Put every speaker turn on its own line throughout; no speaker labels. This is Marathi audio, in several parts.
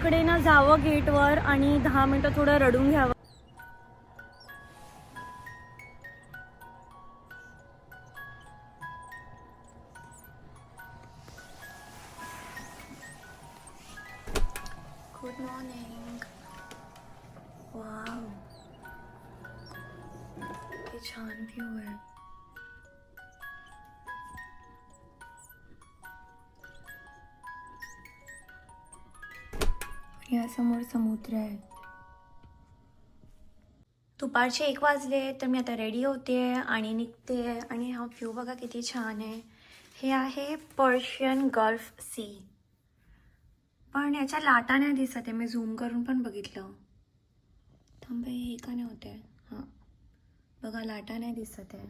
इकडे ना जावं गेटवर आणि 10 मिनिटं थोडं रडून घ्यावं. Good morning. वाव, किती छान व्ह्यू आहे. यासमोर समुद्र आहे. दुपारचे 1 वाजले तर मी आता रेडी होते आणि निघते. आणि हा व्ह्यू बघा किती छान आहे. हे आहे पर्शियन गल्फ सी. पण याच्या लाटा नाही दिसत आहे. मी झूम करून पण बघितलं. थांबे, हे का नाही होते. हां बघा, लाटा नाही दिसत आहे.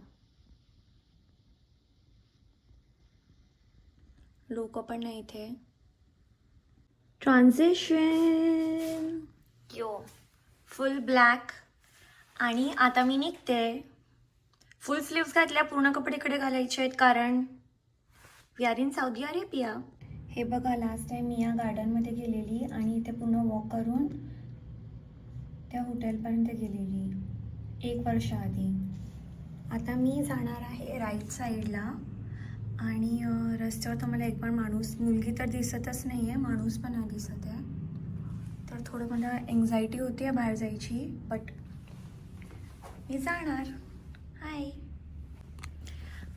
लोक पण नाही इथे. ट्रान्झिशन यो फुल ब्लॅक. आणि आता मी निघते. फुल स्लीव्स घातल्या. पूर्ण कपडे इकडे घालायचे आहेत कारण we are in Saudi Arabia. हे बघा, लास्ट टाइम मी या गार्डनमध्ये गेलेली आणि इथे पूर्ण वॉक करून त्या हॉटेलपर्यंत गेलेली 1 वर्ष आधी. आता मी जाणार आहे राईट साईडला. आणि रस्त्यावर तर मला एक पण माणूस, मुलगी तर दिसतच नाही आहे, माणूस पण नाही दिसत आहे. तर थोडं मला एन्झायटी होती आहे बाहेर जायची, बट मी जाणार. हाय.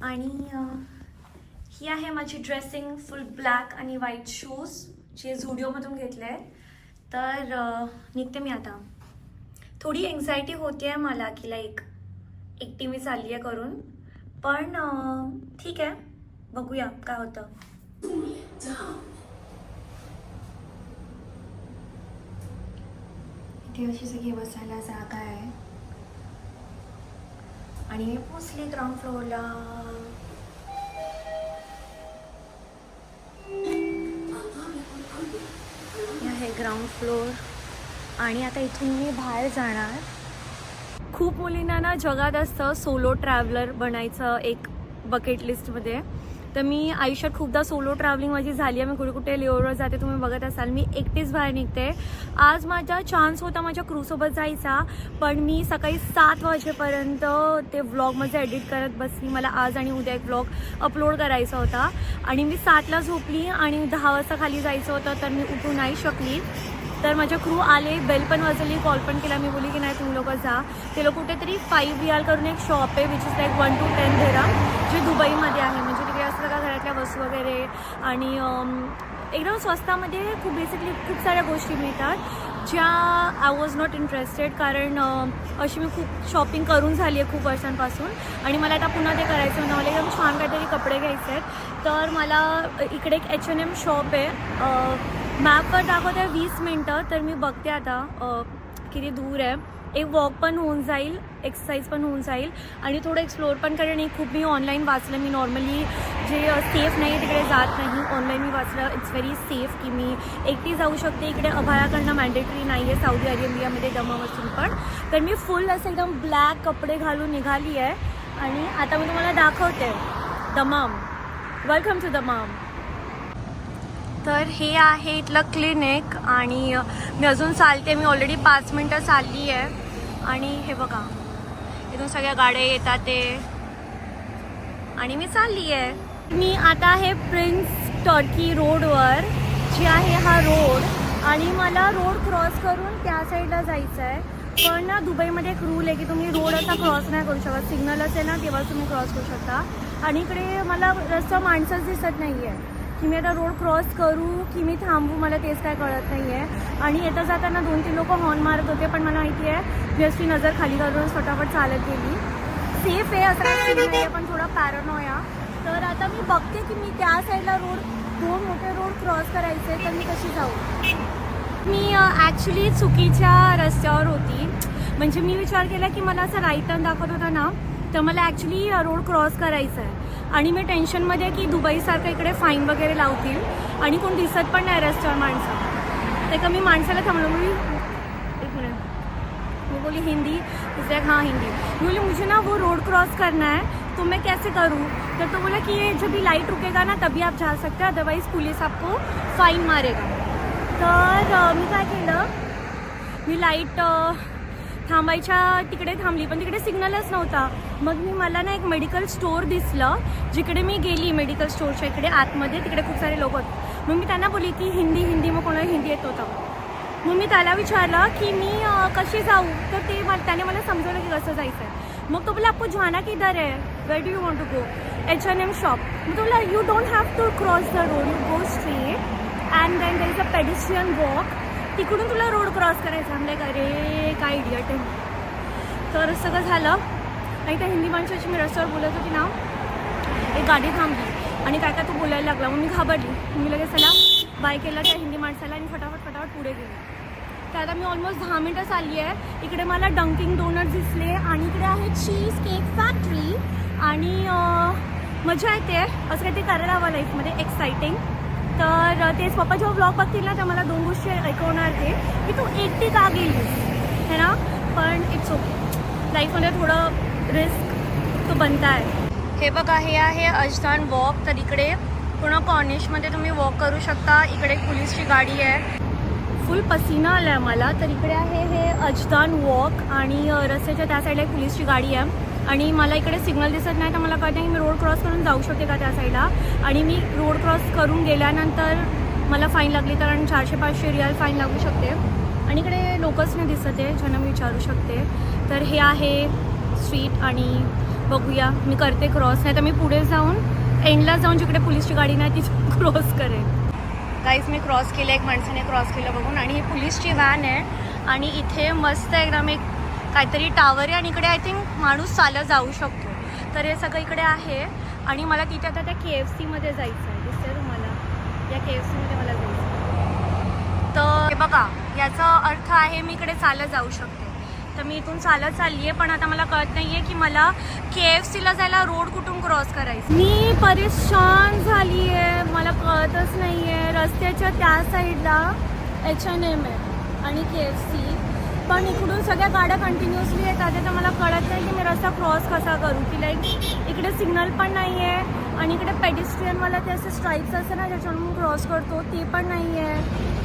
आणि ही आहे माझी ड्रेसिंग. फुल ब्लॅक आणि व्हाईट शूज जे झुडिओमधून घेतले आहेत. तर निघते मी आता. थोडी एन्झायटी होती आहे मला की लाईक एकटी मी चालली आहे करून, पण ठीक आहे, बघूया काय होतं. इथे अशी सगळी बसायला जागा आहे. आणि मी पोचले ग्राउंड फ्लोअरला. हे ग्राउंड फ्लोअर. आणि आता इथून मी बाहेर जाणार. खूप मुलींना ना जगात असतं सोलो ट्रॅव्हलर बनायचं एक बकेट लिस्टमध्ये. तर मी आयुष्यात खूपदा सोलो ट्रॅव्हलिंग माझी झाली आहे. मी कुठे कुठे लेओवर जाते, तुम्ही बघत असाल. मी एकटीच बाहेर निघते. आज माझा चान्स होता माझ्या क्रूसोबत जायचा, पण मी सकाळी 7 वाजेपर्यंत ते व्लॉगमध्ये एडिट करत बसली. मला आज आणि उद्या एक व्लॉग अपलोड करायचा होता आणि मी 7ला झोपली आणि 10 वाजता खाली जायचं होतं, तर मी उठू नाही शकली. तर माझ्या क्रू आले, बेल पण वाजवली, कॉल पण केला. मी बोली की नाही तुम्ही लोक जा. ते लोक कुठेतरी 5 रियाल करून एक शॉप आहे विच इज लाईक 1 to 10 दिरहम, जे दुबईमध्ये आहे. म्हणजे तिकडे असं का घरातल्या वस्तू वगैरे आणि एकदम स्वस्तामध्ये खूप बेसिकली खूप साऱ्या गोष्टी मिळतात ज्या आय वॉज नॉट इंटरेस्टेड. कारण अशी मी खूप शॉपिंग करून झाली आहे खूप वर्षांपासून आणि मला आता पुन्हा ते करायचं होतं. मला एकदम छान काहीतरी कपडे घ्यायचे आहेत. तर मला इकडे एक H&M शॉप आहे. मॅपवर दाखवते 20 मिनटं. तर मी बघते आता किती दूर आहे. एक वॉक पण होऊन जाईल, एक्सरसाइज पण होऊन जाईल आणि थोडं एक्सप्लोअर पण करेन. आणि खूप मी ऑनलाईन वाचलं. मी नॉर्मली जे सेफ नाही तिकडे जात नाही. ऑनलाईन मी वाचलं इट्स व्हेरी सेफ की मी एकटी जाऊ शकते. इकडे अभया करणं मॅन्डेटरी नाही आहे सौदी अरेबियामध्ये दमाम असून पण. तर मी फुल असं एकदम ब्लॅक कपडे घालून निघाली आहे आणि आता मी तुम्हाला दाखवते दमाम. Welcome to दमाम. तर हे आहे इथलं क्लिनिक आणि मी अजून चालते. मी ऑलरेडी 5 मिनटं चालली आहे. आणि हे बघा, इथून सगळ्या गाड्या येतात ते आणि मी चालली आहे. मी आता आहे प्रिन्स टर्की रोडवर जे आहे हा रोड. आणि मला रोड क्रॉस करून त्या साईडला जायचं आहे. पण ना दुबईमध्ये एक रूल आहे की तुम्ही रोड असा क्रॉस नाही करू शकत. सिग्नल असेल ना तेव्हा तुम्ही क्रॉस करू शकता. आणि इकडे मला रस्ता माणसंच दिसत नाही आहे की मी आता रोड क्रॉस करू की मी थांबू, मला तेच काय कळत नाही आहे. आणि येता जाताना 2-3 लोक हॉर्न मारत होते, पण मला माहिती आहे जस्ट ती नजर खाली करून फटाफट चालत गेली. सेफ आहे असं काही नाही आहे, पण थोडा पॅरानोया. तर आता मी बघते की मी त्या साईडला रोड 2 मोठे रोड क्रॉस करायचे, तर मी कशी जाऊ. मी ॲक्च्युली चुकीच्या रस्त्यावर होती. म्हणजे मी विचार केला की मला असं राईट टर्न दाखवत होता ना, तर मला ॲक्च्युली रोड क्रॉस करायचा आहे. आणि मी टेन्शनमध्ये की दुबईसारखं इकडे फाईन वगैरे लावतील आणि कोण दिसत पण नाही रस्त्यावर माणसं. ते का मी माणसाला थांबलो. एक मिनट, मैं बोली हिंदी. इसलिए हाँ हिंदी. मैं बोली मुझे ना वो रोड क्रॉस करना है तो मैं कैसे करूँ. तो बोला कि ये जब भी लाइट रुकेगा ना तभी आप जा सकते हैं, अदरवाइज पुलिस आपको फाइन मारेगा. तर मी काय केलं, मी लाईट थांबायच्या तिकडे थांबली, पण तिकडे सिग्नलच नव्हता. मग मला ना एक मेडिकल स्टोअर दिसलं, जिकडे मी गेली मेडिकल स्टोअरच्या इकडे आतमध्ये, तिकडे खूप सारे लोक होते. मग मी त्यांना बोलली की हिंदी, मग कोणाला हिंदी येत होतं. मग मी त्याला विचारलं की मी कशी जाऊ, तर त्याने मला समजवलं की कसं जायचं आहे. मग तो बोला आपको जाना किधर है, where do you want to go, H&M shop. मग तो बोला you don't have to cross the road, you go straight and then there is a pedestrian walk, तिकडून तुला रोड क्रॉस करायचा. आमले अरे काय इडियट आहे. तर सगळं झालं आणि त्या हिंदी माणसाची मी रस्त्यावर बोलत होती ना, एक गाडी थांबली आणि काय तो बोलायला लागला. मग मी घाबरली. मी लगेच त्याला बाय केला त्या हिंदी माणसाला आणि फटाफट पुढे गेले. तर आता मी ऑलमोस्ट 10 मिनटं चालली आहे. इकडे मला डंकिंग डोनट्स दिसले आणि इकडे आहे चीज केक फॅक्टरी आणि मजा येते. असं काहीतरी करायला हवं लाईफमध्ये एक्साइटिंग. तर तेच पप्पा जेव्हा ब्लॉग बघतील ना, तर मला 2 गोष्टी ऐकवणार ते की तू एकटी का गेलीस है ना. पण इट्स ओके, लाईफमध्ये थोडं रिस्क तो बनता आहे. हे बघा, हे आहे अजदान वॉक. तर इकडे पूर्ण कॉर्निशमध्ये तुम्ही वॉक करू शकता. इकडे एक पोलीसची गाडी आहे. फुल पसीना आला आहे मला. तर इकडे आहे हे अजदान वॉक आणि रस्त्याच्या त्या साईडला एक पोलीसची गाडी आहे आणि मला इकडे सिग्नल दिसत नाही. तर मला कळतं की मी रोड क्रॉस करून जाऊ शकते का त्या साईडला. आणि मी रोड क्रॉस करून गेल्यानंतर मला फाईन लागली, कारण 400-500 रियाल फाईन लागू शकते. आणि इकडे लोकच नाही दिसत आहे ज्यांना मी विचारू शकते. तर हे आहे स्ट्रीट आणि बघूया मी करते क्रॉस, नाही तर मी पुढे जाऊन एंडला जाऊन जिकडे पोलीसची गाडी नाही तिथे क्रॉस करेन. गाईज मी क्रॉस केलं, एक माणसाने क्रॉस केलं बघून. आणि ही पोलीसची व्हॅन आहे आणि इथे मस्त एकदम एक काहीतरी टावर आहे आणि इकडे आय थिंक माणूस चालत जाऊ शकतो. तर हे सगळं इकडे आहे आणि मला तिथे आता त्या KFCमध्ये जायचं आहे. दिसतंय तुम्हाला, या KFCमध्ये मला जायचं आहे. तर हे बघा, याचा अर्थ आहे मी इकडे चालत जाऊ शकते. तर मी इथून चालत चालली आहे, पण आता मला कळत नाही आहे की मला KFCला जायला रोड कुठून क्रॉस करायचं. मी परेशान झाली आहे, मला कळतच नाही आहे. रस्त्याच्या त्या साईडला H&M आहे आणि KFC, पण इकडून सगळ्या गाड्या कंटिन्युअसली येतात. तर मला कळत नाही की मी रस्ता क्रॉस कसा करू. की लाईक इकडे सिग्नल पण नाही आहे आणि इकडे पेडिस्ट्रियनवाला ते असे स्ट्राईप्स असते ना ज्याच्यावरून क्रॉस करतो ते पण नाही आहे.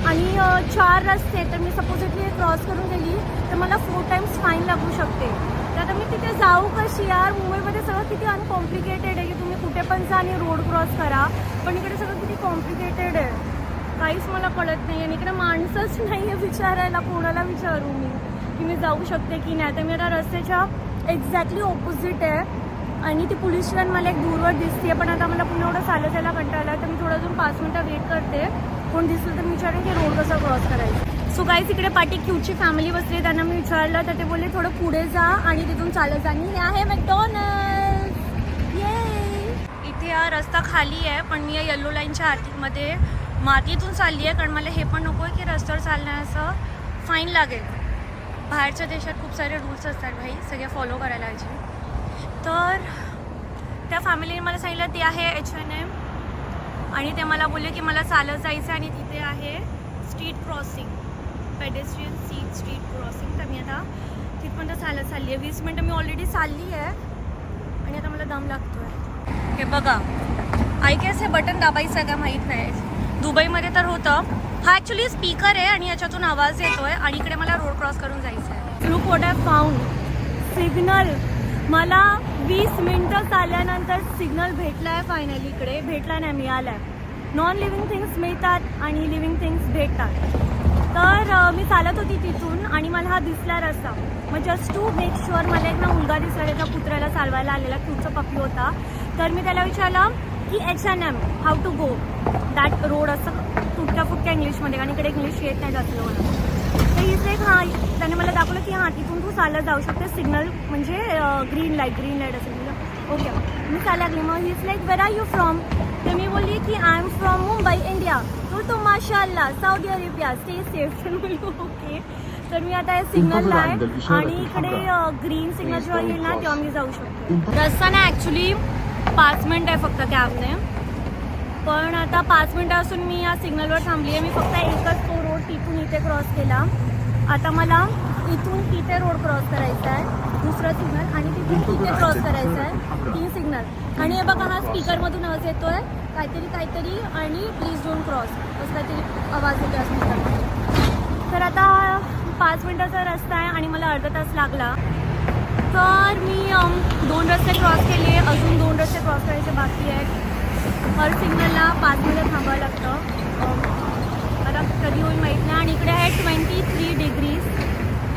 आणि 4 रस्ते, तर मी सपोजिटली क्रॉस करून गेली तर मला 4 टाइम्स फाईन लागू शकते. तर आता मी तिथे जाऊ कशी यार. मुंबईमध्ये सगळं किती अनकॉम्प्लिकेटेड आहे की तुम्ही कुठे पण जा आणि रोड क्रॉस करा, पण इकडे सगळं किती कॉम्प्लिकेटेड आहे. काहीच मला कळत नाही आणि इकडे माणसंच नाही आहे विचारायला. कोणाला विचारू मी की मी जाऊ शकते की नाही. तर मी आता रस्त्याच्या एक्झॅक्टली ऑपोजिट आहे आणि ती पोलीस व्हॅन मला एक दूरवर दिसते. पण आता मला पुन्हा एवढं चालत जायला कंटाळा आहे, तर मी थोडं अजून 5 मिनटं वेट करते. कोण दिसलं तर मी विचारेन की रोड कसा क्रॉस करायचा. सो गाईज इकडे पाठी क्यूटची फॅमिली बसली. त्यांना मी विचारलं तर ते बोलले थोडं पुढे जा आणि तिथून चालत जा. आणि हे आहे मॅकडॉनल्ड्स. ये इथे हा रस्ता खाली आहे, पण मी या येल्लो लाईनच्या आतमध्ये मातीतून चालली आहे, कारण मला हे पण नको आहे की रस्त्यावर चालण्याचं फाईन लागेल. बाहेरच्या देशात खूप सारे रूल्स असतात भाई, सगळे फॉलो करायला पाहिजे. तर त्या फॅमिलीने मला सांगितलं ते आहे H&M आणि ते मला बोलले की मला चालत जायचं आणि तिथे आहे street crossing, pedestrian street crossing. तर मी आता तिथपर्यंत चालत चालली आहे. 20 मिनटं मी ऑलरेडी चालली आहे आणि आता मला दम लागतो आहे. हे बघा, आय गेस हे बटन दाबायचं का माहीत नाही. दुबईमध्ये तर होतं. हा ॲक्च्युली स्पीकर आहे आणि याच्यातून आवाज येतो आहे आणि इकडे मला रोड क्रॉस करून जायचं आहे. Look what I found, signal. मला 20 मिनटं चालल्यानंतर सिग्नल भेटला आहे फायनली. इकडे भेटला नाही, मिळाला आहे. नॉन लिव्हिंग थिंग्स मिळतात आणि लिव्हिंग थिंग्स भेटतात. तर मी चालत होती तिथून आणि मला हा दिसला रस्ता. मग जस्ट टू मेक शुअर मला एक ना मुलगा दिसला, त्याच्या कुत्र्याला चालवायला आलेला, क्यूटचा पप्पी होता. तर मी त्याला विचारलं की H&M how to go that road, असं तुटक्या फुटक्या इंग्लिशमध्ये, आणि इकडे इंग्लिश येत नाही जास्त मला. तर इथे हां त्याने मला दाखवलं की हां तिथून तू चालत जाऊ शकते. सिग्नल म्हणजे ग्रीन लाईट असेल. ओके, मी चालत लागली. मग he's like where are you from. तर मी बोलली की I am from Mumbai India. तो माशाल्लाह सौदी अरेबिया, स्टे सेफ. तर बोलली ओके. तर मी आता सिग्नलला आहे आणि इकडे ग्रीन सिग्नल जेव्हा येईल ना तेव्हा मी जाऊ शकते. रस्ता ना ॲक्च्युली 5 मिनिट आहे फक्त कॅबने, पण आता 5 मिनिटापासून मी या सिग्नलवर थांबली आहे. मी फक्त एकच तो रोड तिथून इथे क्रॉस केला आता मला इथून तिथे रोड क्रॉस करायचा आहे, दुसरं सिग्नल, आणि तिथून तिथे क्रॉस करायचं आहे, 3 सिग्नल. आणि हे बघा हा स्पीकरमधून आवाज येतोय काहीतरी आणि प्लीज डोंट क्रॉस असं काहीतरी आवाज येतो स्पीकरमध्ये. तर आता 5 मिनिटाचा रस्ता आहे आणि मला अर्धा तास लागला. तर मी 2 रस्ते क्रॉस केले, अजून 2 रस्ते क्रॉस करायचे बाकी आहेत. हर सिग्नलला 5 मिनिटं थांबावं लागतं. आता कधी होईल माहीत नाही. आणि इकडे आहे 23 डिग्रीज.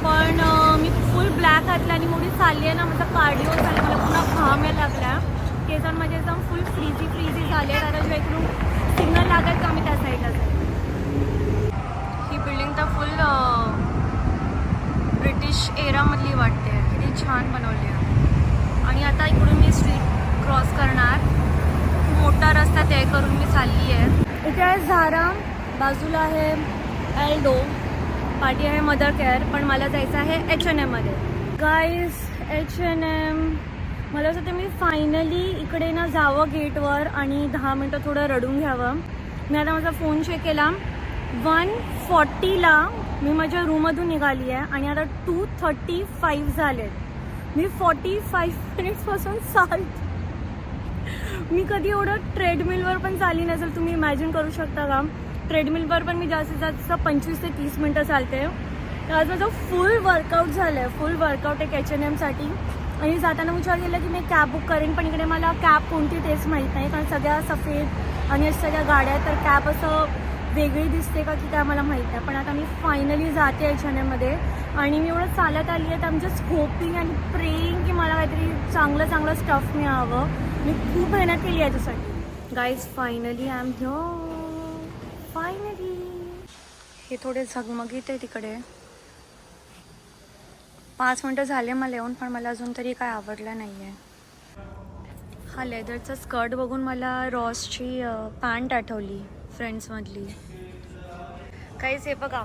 पण मी फुल ब्लॅक घातला आणि मोठी चालली आहे ना, माझा कार्डिओ झाला, मला पुन्हा घाम यायला लागला. केसांमध्ये एकदम फुल फ्रीझी झाले. आता जेव्हा इकडून सिग्नल लागत का मी त्या साईडला जाईल. ही बिल्डिंग तर फुल ब्रिटिश एरामधली वाटते, किती छान बनवली आहे. आणि आता इकडून मी स्ट्रीट क्रॉस करणार, मोठा रस्ता तय करून मी चालली आहे. इथे आहे झारा, बाजूला आहे एल्डो, पाठी आहे मदर केअर. पण मला जायचं आहे H&M मध्ये. गाईज H&M, मला असं वाटतं मी फायनली इकडे ना जावं गेटवर आणि 10 मिनटं थोडं रडून घ्यावं. मी आता माझा फोन चेक केला, 1:40ला मी माझ्या रूममधून निघाली आहे आणि आता 2:35 झालेत. मी 45 मिनिट्सपासून चालते. मी कधी एवढं ट्रेडमिलवर पण चालली नसेल, तुम्ही इमॅजिन करू शकता का. ट्रेडमिलवर पण मी जास्तीत जास्त 25 ते 30 मिनटं चालते. तर आज माझं फुल वर्कआउट झालं आहे, फुल वर्कआउट एक H&Mसाठी. आणि जाताना विचार केला की मी कॅब बुक करेन, पण इकडे मला कॅब कोणती तेच माहीत नाही, कारण सगळ्या सफेद आणि सगळ्या गाड्या, तर कॅब असं वेगळी दिसते का की काय मला माहीत नाही. पण आता मी फायनली जाते H&M मध्ये आणि मी एवढं चालत आली आहे. तर आमच्या होपिंग आणि प्रेइंग की मला काहीतरी चांगलं स्टफ मिळावं. मी खूप मेहनत केली याच्यासाठी. Guys finally I am here. Finally हे थोडे झगमगीत आहे तिकडे. 5 मिनटं झाले मला येऊन, पण मला अजून तरी काय आवडलं नाही आहे. हा लेदरचा स्कर्ट बघून मला रॉसची पॅन्ट आठवली, फ्रेंड्समधली. काहीच हे बघा,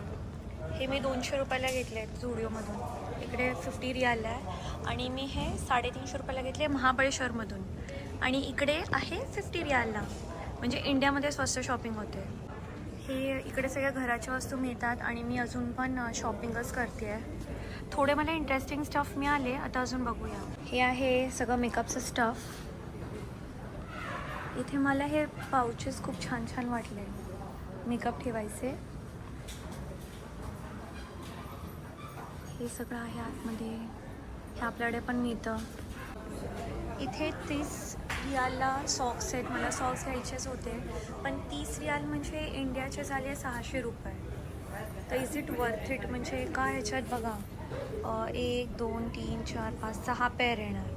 हे मी 200 रुपयाला घेतले आहेत झुडिओमधून. इकडे 50 रियालला आहे. आणि मी हे 350 रुपयाला घेतले महाबळेश्वरमधून. आणि इकडे आहे 50 रियालला. म्हणजे इंडियामध्ये स्वस्त शॉपिंग होते. हे इकडे सगळ्या घराच्या वस्तू मिळतात आणि मी अजून पण शॉपिंगच करते आहे. थोडे मला इंटरेस्टिंग स्टफ मिळाले, आता अजून बघूया. हे आहे सगळं मेकअपचं स्टफ. इथे मला हे पाउचेस खूप छान वाटले, मेकअप ठेवायचे. हे सगळं आहे आतमध्ये. हे आपल्याकडे पण मिळतं. इथे 30 रियालला सॉक्स आहेत. मला सॉक्स घ्यायचेच होते, पण 30 रियाल म्हणजे इंडियाचे झाले 600 रुपये. तर इज इट वर्थ इट. म्हणजे एका ह्याच्यात बघा 1 2 3 4 5 6 पेअर येणार,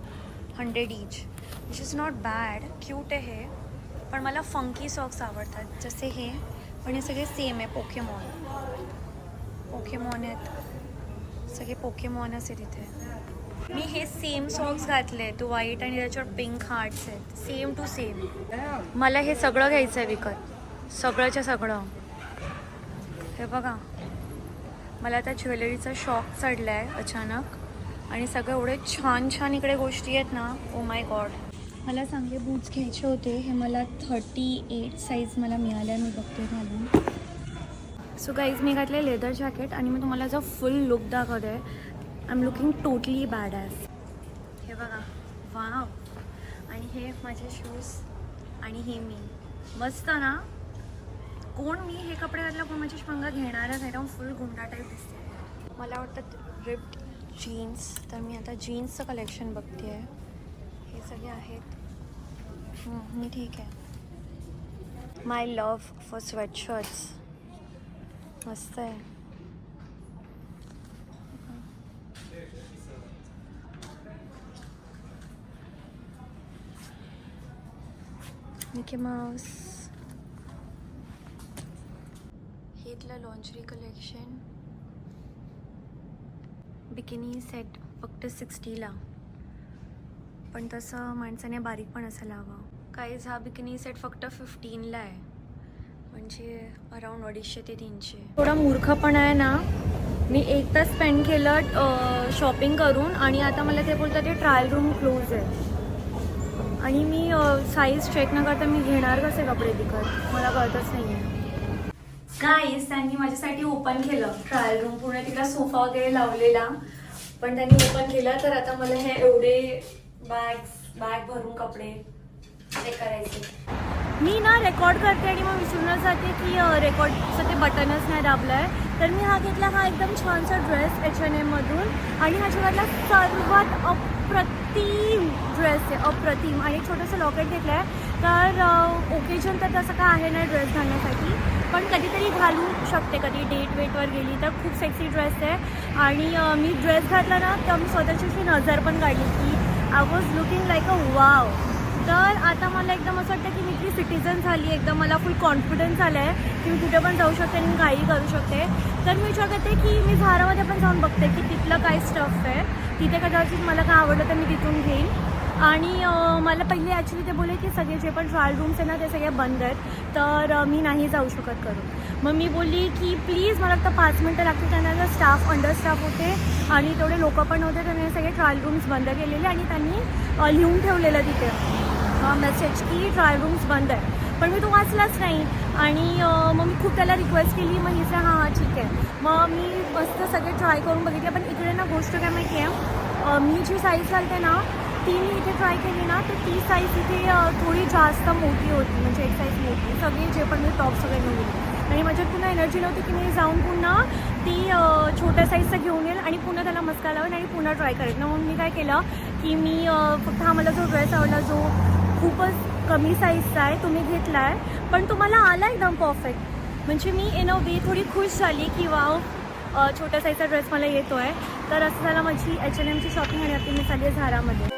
100 each, which is not bad. Cute आहे हे. पण मला फंकी सॉक्स आवडतात, जसे हे. पण हे सगळे सेम आहे. पोकेमॉन आहेत सगळे, पोकेमॉनच आहेत इथे. मी हे सेम सॉक्स घातले आहेत, व्हाईट आणि त्याच्यावर पिंक हार्ट्स आहेत, सेम टू सेम. मला हे सगळं घ्यायचं आहे विकत, सगळंच्या सगळं. हे बघा, मला आता ज्वेलरीचा शॉक चढला आहे अचानक. आणि सगळे एवढे छान इकडे गोष्टी आहेत ना, ओ माय गॉड. मला चांगले बूट्स घ्यायचे होते. हे मला 38 साईज मला मिळाल्या, मी बघते घालून. सो गाईज, मी घातले लेदर जॅकेट आणि मी तुम्हाला जो फुल लुक दाखवते. I am looking totally bad as. हे बघा, वाव. आणि हे माझे शूज आणि हे मी. मस्त ना. कोण मी हे कपडे घातलं कोण माझी पंगा घेणारच आहे. फुल गुंडा टाईप दिसते. मला वाटतं रिप्ड जीन्स. तर मी आता जीन्सचं कलेक्शन बघते आहे. हे सगळे आहेत. मी ठीक आहे. माय लव्ह फॉर स्वेटशर्ट्स. मस्त आहे. Mickey mouse. हे इथलं लॉन्जरी कलेक्शन. बिकिनी सेट फक्त 60ला. पण तसं माणसाने बारीक पण असायला हवं. काहीच हा बिकिनी सेट फक्त 15ला आहे, म्हणजे अराउंड 250 ते 300. थोडा मूर्खपण आहे ना. मी 1 तास स्पेंड केलं शॉपिंग करून आणि आता मला ते बोलतात ते ट्रायल रूम क्लोज आहे. आणि मी साईज चेक न करता मी घेणार कसे कपडे विकत, मला कळतच नाही आहे. गाईस त्यांनी माझ्यासाठी ओपन केलं ट्रायल रूम, पूर्ण तिकडे सोफा वगैरे लावलेला, पण त्यांनी ओपन केलं. तर आता मला हे एवढे बॅग भरून कपडे ते करायचे. मी ना रेकॉर्ड करते आणि मग विसरूनच जाते की रेकॉर्डचं ते बटनच नाही दाबलं आहे. तर मी हा घेतला, हा एकदम छानसा ड्रेस H&M मधून, आणि हा जगातला सर्वात अप्रतिम ड्रेस आहे, अप्रतिम. आणि छोटंसं लॉकेट घेतलं आहे. तर ओकेजन तर तसं काय आहे नाही ड्रेस घालण्यासाठी, पण कधीतरी घालू शकते, कधी डेट वेटवर गेली तर. खूप सेक्सी ड्रेस आहे. आणि मी ड्रेस घातला ना तर मी स्वतःची नजर पण काढली की I was looking like a wow. तर आता मला एकदम असं वाटतं की मी ती सिटिझन झाली, एकदम मला फुल कॉन्फिडन्स आला आहे की मी कुठे पण जाऊ शकते आणि काही करू शकते. तर मी विचार करते की मी झारामध्ये पण जाऊन बघते की तिथलं काय स्टफ आहे, तिथे कदाचित मला काय आवडलं तर मी तिथून घेईन. आणि मला पहिले ॲक्च्युली ते बोलले की सगळे जे पण ट्रायल रूम्स आहे ना ते सगळे बंद आहेत, तर मी नाही जाऊ शकत करून. मग मी बोलली की प्लीज मला फक्त 5 मिनटं लागतील. त्यांना स्टाफ अंडरस्टाफ होते आणि तेवढे लोक पण नव्हते, त्यांनी सगळे ट्रायल रूम्स बंद केलेले आणि त्यांनी लिहून ठेवलेलं तिथे मेसेज की ट्रायल रूम्स बंद आहे. पण मी तो वाचलाच नाही. आणि मग मी खूप त्याला रिक्वेस्ट केली. मग हिचं हां ठीक आहे. मग मी मस्त सगळे ट्राय करून बघितले. पण इकडे ना गोष्ट काय माहिती आहे, मी जी साईज घालते ना ती मी इथे ट्राय केली ना तर ती साईज इथे थोडी जास्त मोठी होती, म्हणजे एक साईज मोठी. सगळे जे पण मी टॉप सगळे घेऊन गेले आणि माझ्यात पुन्हा एनर्जी नव्हती की मी जाऊन पुन्हा ती छोट्या साईजचं घेऊन येईल आणि पुन्हा त्याला मस्का लावेल आणि पुन्हा ट्राय करेल ना. म्हणून मी काय केलं की मी फक्त हा मला जो ड्रेस आवडला जो खूपच कमी साईजचा आहे तो मी घेतला आहे, पण तो मला आला एकदम परफेक्ट. म्हणजे मी इन अ वे थोडी खुश झाली की वाव छोट्या साईजचा ड्रेस मला येतो आहे. तर असं झालं माझी H&Mची शॉपिंग आणि आता मी चालली आहे झारामध्ये.